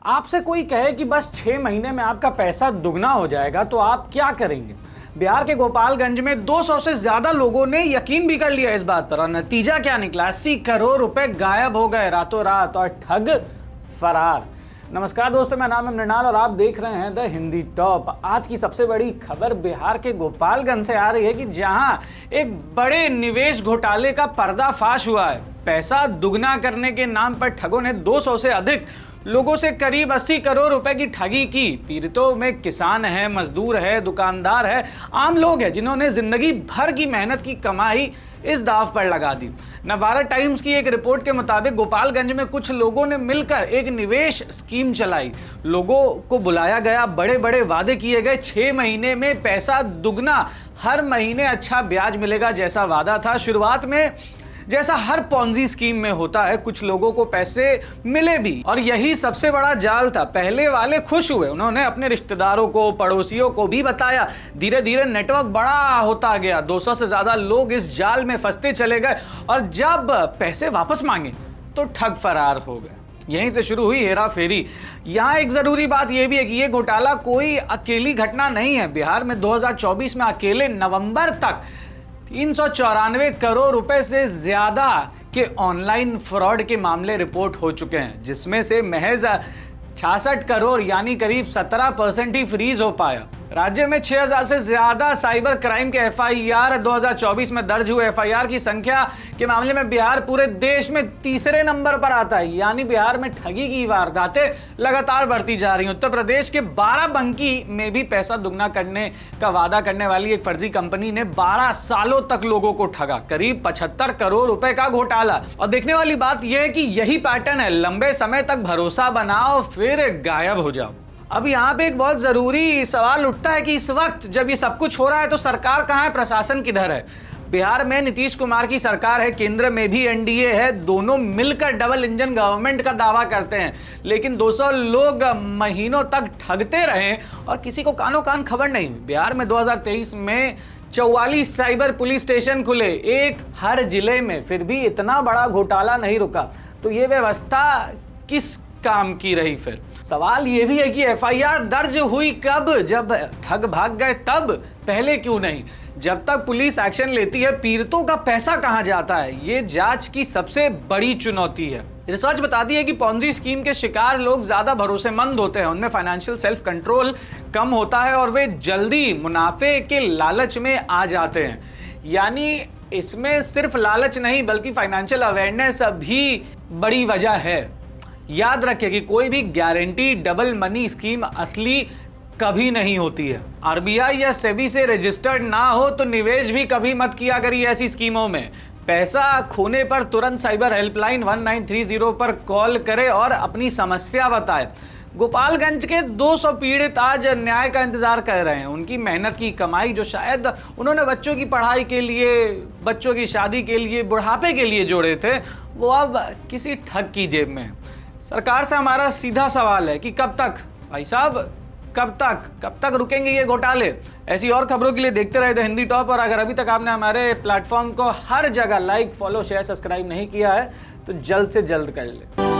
आपसे कोई कहे कि बस 6 महीने में आपका पैसा दुगना हो जाएगा तो आप क्या करेंगे? बिहार के गोपालगंज में 200 से ज्यादा लोगों ने यकीन भी कर लिया इस बात पर और नतीजा क्या निकला? 80 करोड़ रुपए गायब हो गए रातों रात और ठग फरार। नमस्कार दोस्तों, मेरा नाम है मृणाल और आप देख रहे हैं द हिंदी टॉप। आज की सबसे बड़ी खबर बिहार के गोपालगंज से आ रही है कि जहां एक बड़े निवेश घोटाले का पर्दाफाश हुआ है। पैसा दुगना करने के नाम पर ठगों ने 200 से अधिक लोगों से करीब 80 करोड़ रुपए की ठगी की। पीड़ितों में किसान है, मजदूर है, दुकानदार है, आम लोग हैं जिन्होंने जिंदगी भर की मेहनत की कमाई इस दांव पर लगा दी। नवभारत टाइम्स की एक रिपोर्ट के मुताबिक गोपालगंज में कुछ लोगों ने मिलकर एक निवेश स्कीम चलाई। लोगों को बुलाया गया, बड़े बड़े वादे किए गए, 6 महीने में पैसा दुगना, हर महीने अच्छा ब्याज मिलेगा जैसा वादा था। शुरुआत में जैसा हर पॉन्जी स्कीम में होता है, कुछ लोगों को पैसे मिले भी और यही सबसे बड़ा जाल था। पहले वाले खुश हुए, उन्होंने अपने रिश्तेदारों को, पड़ोसियों को भी बताया। धीरे धीरे नेटवर्क बड़ा होता गया, 200 से ज्यादा लोग इस जाल में फंसते चले गए और जब पैसे वापस मांगे तो ठग फरार हो गए। यहीं से शुरू हुई हेरा फेरी। यहाँ एक जरूरी बात यह भी है कि यह घोटाला कोई अकेली घटना नहीं है। बिहार में 2024 में अकेले नवंबर तक 394 करोड़ रुपए से ज्यादा के ऑनलाइन फ्रॉड के मामले रिपोर्ट हो चुके हैं, जिसमें से महज 66 करोड़ यानी करीब 17% ही फ्रीज हो पाया। राज्य में 6000 से ज्यादा साइबर क्राइम के एफआईआर 2024 में दर्ज हुए। एफआईआर की संख्या के मामले में बिहार पूरे देश में तीसरे नंबर पर आता है, यानी बिहार में ठगी की वारदातें लगातार बढ़ती जा रही हैं। उत्तर प्रदेश के बाराबंकी में भी पैसा दुगना करने का वादा करने वाली एक फर्जी कंपनी ने 12 सालों तक लोगों को ठगा, करीब 75 करोड़ रुपए का घोटाला। और देखने वाली बात यह है कि यही पैटर्न है, लंबे समय तक भरोसा बनाओ फिर गायब हो जाओ। अब यहाँ पे एक बहुत जरूरी सवाल उठता है कि इस वक्त जब ये सब कुछ हो रहा है तो सरकार कहाँ है, प्रशासन किधर है? बिहार में नीतीश कुमार की सरकार है, केंद्र में भी एनडीए है, दोनों मिलकर डबल इंजन गवर्नमेंट का दावा करते हैं, लेकिन 200 लोग महीनों तक ठगते रहे और किसी को कानो कान खबर नहीं। बिहार में 2023 में 44 साइबर पुलिस स्टेशन खुले, एक हर जिले में, फिर भी इतना बड़ा घोटाला नहीं रुका। तो ये व्यवस्था किस काम की रही? फिर सवाल यह भी है कि एफआईआर दर्ज हुई कब? जब ठग भाग गए तब, पहले क्यों नहीं? जब तक पुलिस एक्शन लेती है, पीड़ितों का पैसा कहां जाता है, ये जांच की सबसे बड़ी चुनौती है। रिसर्च बताती है कि पॉन्जी स्कीम के शिकार लोग ज्यादा भरोसेमंद होते हैं, उनमें फाइनेंशियल सेल्फ कंट्रोल कम होता है और वे जल्दी मुनाफे के लालच में आ जाते हैं। यानी इसमें सिर्फ लालच नहीं बल्कि फाइनेंशियल अवेयरनेस भी बड़ी वजह है। याद रखें कि कोई भी गारंटी डबल मनी स्कीम असली कभी नहीं होती है। आरबीआई या सेबी से रजिस्टर्ड ना हो तो निवेश भी कभी मत किया करिए ऐसी स्कीमों में। पैसा खोने पर तुरंत साइबर हेल्पलाइन 1930 पर कॉल करें और अपनी समस्या बताएं। गोपालगंज के 200 पीड़ित आज न्याय का इंतजार कर रहे हैं। उनकी मेहनत की कमाई जो शायद उन्होंने बच्चों की पढ़ाई के लिए, बच्चों की शादी के लिए, बुढ़ापे के लिए जोड़े थे, वो अब किसी ठग की जेब में है। सरकार से हमारा सीधा सवाल है कि कब तक, भाई साहब, कब तक रुकेंगे ये घोटाले? ऐसी और खबरों के लिए देखते रहे द हिंदी टॉप। और अगर अभी तक आपने हमारे प्लेटफॉर्म को हर जगह लाइक, फॉलो, शेयर, सब्सक्राइब नहीं किया है तो जल्द से जल्द कर ले।